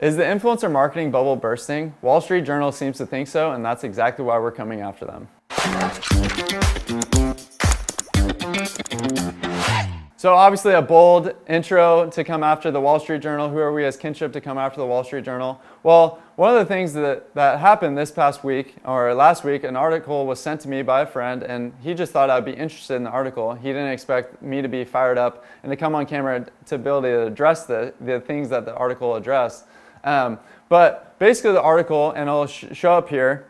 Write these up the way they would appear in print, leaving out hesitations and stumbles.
Is the influencer marketing bubble bursting? Wall Street Journal seems to think so, and that's exactly why we're coming after them. So obviously a bold intro to come after the Wall Street Journal. Who are we as Kinship to come after the Wall Street Journal? Well, one of the things that happened this past week, or last week, an article was sent to me by a friend, and he just thought I'd be interested in the article. He didn't expect me to be fired up and to come on camera to be able to address the things that the article addressed. But basically the article, and it'll show up here,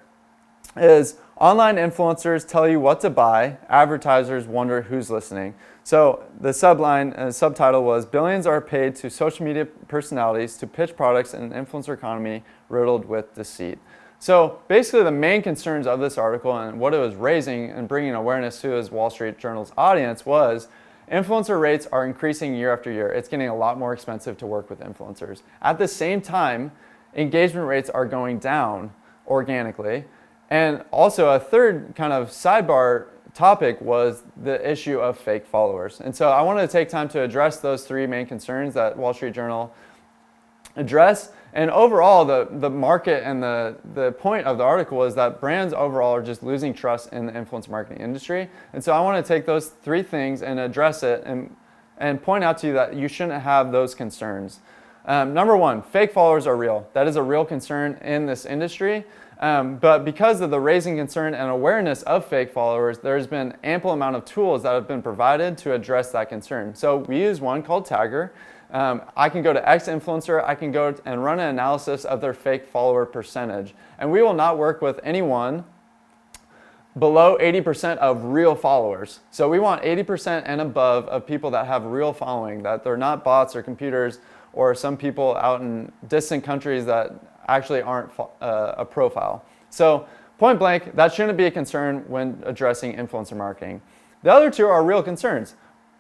is online influencers tell you what to buy, advertisers wonder who's listening. So the subtitle was, billions are paid to social media personalities to pitch products in an influencer economy riddled with deceit. So basically the main concerns of this article and what it was raising and bringing awareness to his Wall Street Journal's audience was influencer rates are increasing year after year. It's getting a lot more expensive to work with influencers. At the same time, engagement rates are going down organically. And also a third kind of sidebar topic was the issue of fake followers. And so I wanted to take time to address those three main concerns that Wall Street Journal addressed. And overall, the market and the point of the article is that brands overall are just losing trust in the influencer marketing industry. And so I want to take those three things and address it and point out to you that you shouldn't have those concerns. Number one, fake followers are real. That is a real concern in this industry. But because of the raising concern and awareness of fake followers, there's been ample amount of tools that have been provided to address that concern. So we use one called Tagger. I can go to X influencer, I can go and run an analysis of their fake follower percentage. And we will not work with anyone below 80% of real followers. So we want 80% and above of people that have real following, that they're not bots or computers or some people out in distant countries that actually aren't a profile. So point blank, that shouldn't be a concern when addressing influencer marketing. The other two are real concerns.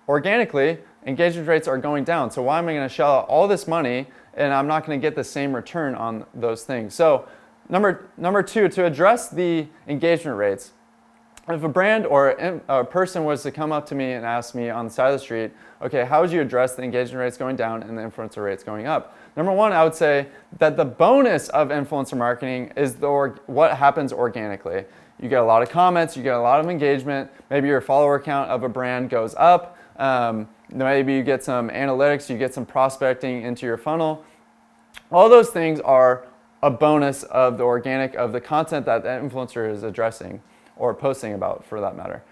Organically, engagement rates are going down. So why am I going to shell out all this money and I'm not going to get the same return on those things? So number two, to address the engagement rates, if a brand or a person was to come up to me and ask me on the side of the street, okay, how would you address the engagement rates going down and the influencer rates going up? Number one, I would say that the bonus of influencer marketing is what happens organically. You get a lot of comments, you get a lot of engagement, maybe your follower count of a brand goes up, maybe you get some analytics, you get some prospecting into your funnel. All those things are a bonus of the organic, of the content that the influencer is addressing or posting about, for that matter.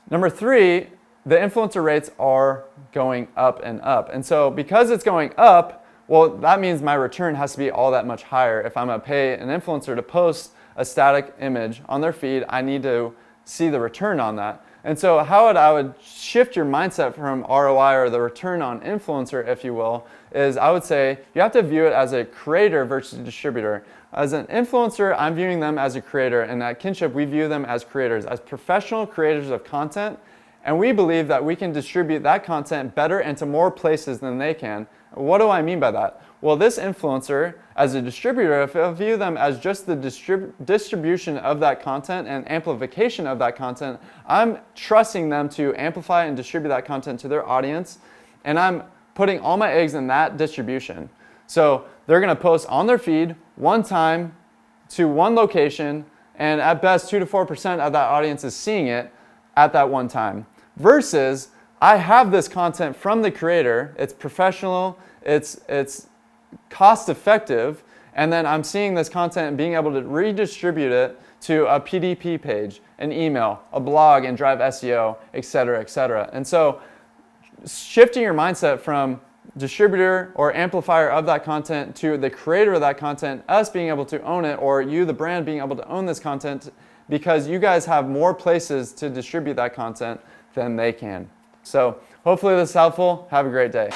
Number three, the influencer rates are going up and up. And so because it's going up, well, that means my return has to be all that much higher. If I'm going to pay an influencer to post a static image on their feed, I need to see the return on that. And so how I would shift your mindset from ROI, or the return on influencer, if you will, is I would say you have to view it as a creator versus a distributor. As an influencer, I'm viewing them as a creator, and at Kinship, we view them as creators, as professional creators of content, and we believe that we can distribute that content better and to more places than they can. What do I mean by that? Well, this influencer, as a distributor, if I view them as just the distribution of that content and amplification of that content, I'm trusting them to amplify and distribute that content to their audience, and I'm putting all my eggs in that distribution. So they're going to post on their feed one time to one location, and at best 2 to 4% of that audience is seeing it at that one time. Versus I have this content from the creator, it's professional, it's cost effective, and then I'm seeing this content and being able to redistribute it to a PDP page, an email, a blog, and drive SEO, et cetera, et cetera. And so shifting your mindset from distributor or amplifier of that content to the creator of that content, us being able to own it, or you, the brand, being able to own this content because you guys have more places to distribute that content than they can. So hopefully this is helpful. Have a great day.